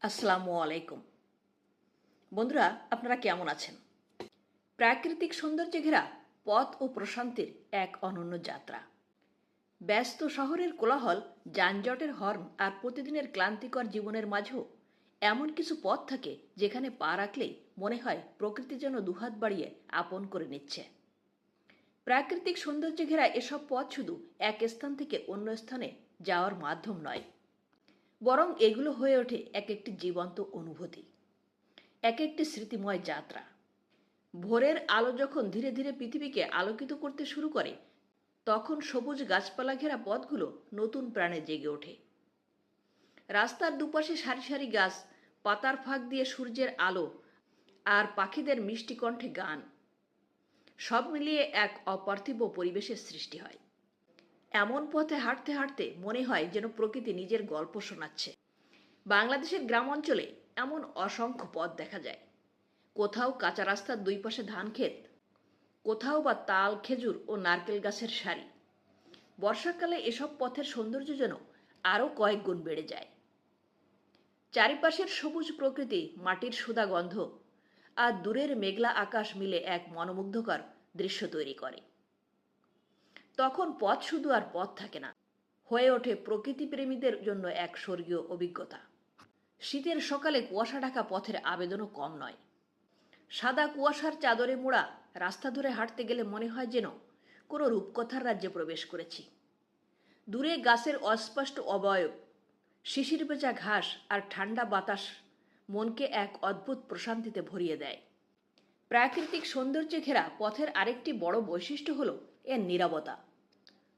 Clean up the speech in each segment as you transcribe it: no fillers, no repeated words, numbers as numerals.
আসসালামু আলাইকুম। বন্ধুরা, আপনারা কেমন আছেন? প্রাকৃতিক সৌন্দর্যে ঘেরা পথ ও প্রশান্তির এক অনন্য যাত্রা। ব্যস্ত শহরের কোলাহল, যানজটের হর্ন আর প্রতিদিনের ক্লান্তিকর জীবনের মাঝেও এমন কিছু পথ থাকে যেখানে পা রাখলেই মনে হয় প্রকৃতি যেন দুহাত বাড়িয়ে আপন করে নিচ্ছে। প্রাকৃতিক সৌন্দর্যে ঘেরা এসব পথ শুধু এক স্থান থেকে অন্য স্থানে যাওয়ার মাধ্যম নয়, বরং এগুলো হয়ে ওঠে এক একটি জীবন্ত অনুভূতি, এক একটি স্মৃতিময় যাত্রা। ভোরের আলো যখন ধীরে ধীরে পৃথিবীকে আলোকিত করতে শুরু করে, তখন সবুজ গাছপালা ঘেরা পথগুলো নতুন প্রাণে জেগে ওঠে। রাস্তার দুপাশে সারি সারি গাছ, পাতার ফাঁক দিয়ে সূর্যের আলো আর পাখিদের মিষ্টি কণ্ঠে গান, সব মিলিয়ে এক অপার্থিব পরিবেশের সৃষ্টি হয়। এমন পথে হাঁটতে হাঁটতে মনে হয় যেন প্রকৃতি নিজের গল্প শোনাচ্ছে। বাংলাদেশের গ্রাম অঞ্চলে এমন অসংখ্য পথ দেখা যায়। কোথাও কাঁচা রাস্তার দুই পাশে ধান ক্ষেত, কোথাও বা তাল, খেজুর ও নারকেল গাছের সারি। বর্ষাকালে এসব পথের সৌন্দর্য যেন আরও কয়েক গুণ বেড়ে যায়। চারিপাশের সবুজ প্রকৃতি, মাটির সুদা গন্ধ আর দূরের মেঘলা আকাশ মিলে এক মনোমুগ্ধকর দৃশ্য তৈরি করে। তখন পথ শুধু আর পথ থাকে না, হয়ে ওঠে প্রকৃতিপ্রেমীদের জন্য এক স্বর্গীয় অভিজ্ঞতা। শীতের সকালে কুয়াশা ঢাকা পথের আবেদনও কম নয়। সাদা কুয়াশার চাদরে মোড়া রাস্তা ধরে হাঁটতে গেলে মনে হয় যেন কোনো রূপকথার রাজ্যে প্রবেশ করেছি। দূরে গাছের অস্পষ্ট অবয়ব, শিশির ভেজা ঘাস আর ঠান্ডা বাতাস মনকে এক অদ্ভুত প্রশান্তিতে ভরিয়ে দেয়। প্রাকৃতিক সৌন্দর্যে ঘেরা পথের আরেকটি বড় বৈশিষ্ট্য হল এর নীরবতা।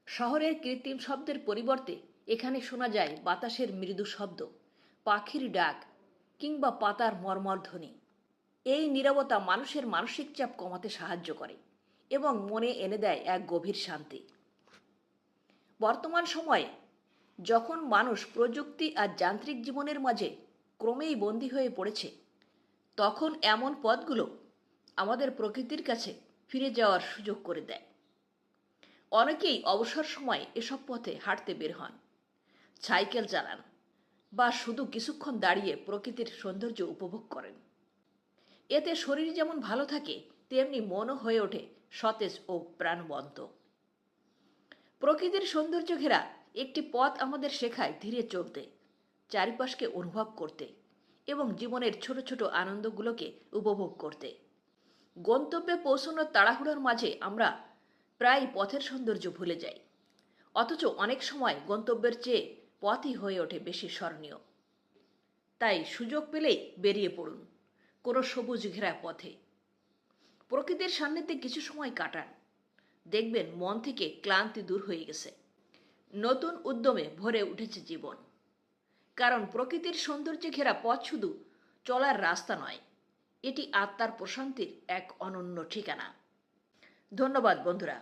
শহরের কৃত্রিম শব্দের পরিবর্তে এখানে শোনা যায় বাতাসের মৃদু শব্দ, পাখির ডাক কিংবা পাতার মর্মর ধ্বনি। এই নীরবতা মানুষের মানসিক চাপ কমাতে সাহায্য করে এবং মনে এনে দেয় এক গভীর শান্তি। বর্তমান সময়ে যখন মানুষ প্রযুক্তি আর যান্ত্রিক জীবনের মাঝে ক্রমেই বন্দী হয়ে পড়েছে, তখন এমন পথগুলো আমাদের প্রকৃতির কাছে ফিরে যাওয়ার সুযোগ করে দেয়। অনেকেই অবসর সময়ে এসব পথে হাঁটতে বের হন, সাইকেল চালান বা শুধু কিছুক্ষণ দাঁড়িয়ে প্রকৃতির সৌন্দর্য উপভোগ করেন। এতে শরীর যেমন ভালো থাকে, তেমনি মনও হয়ে ওঠে সতেজ ও প্রাণবন্ত। প্রকৃতির সৌন্দর্য ঘেরা একটি পথ আমাদের শেখায় ধীরে চলতে, চারিপাশকে অনুভব করতে এবং জীবনের ছোট ছোট আনন্দগুলোকে উপভোগ করতে। গন্তব্যে পৌঁছানোর তাড়াহুড়োর মাঝে আমরা প্রায় পথের সৌন্দর্য ভুলে যাই, অথচ অনেক সময় গন্তব্যের চেয়ে পথই হয়ে ওঠে বেশি স্মরণীয়। তাই সুযোগ পেলেই বেরিয়ে পড়ুন কোনো সবুজ ঘেরা পথে, প্রকৃতির সান্নিধ্যে কিছু সময় কাটান। দেখবেন মন থেকে ক্লান্তি দূর হয়ে গেছে, নতুন উদ্যমে ভরে উঠেছে জীবন। কারণ প্রকৃতির সৌন্দর্যে ঘেরা পথ শুধু চলার রাস্তা নয়, এটি আত্মার প্রশান্তির এক অনন্য ঠিকানা। ধন্যবাদ বন্ধুরা।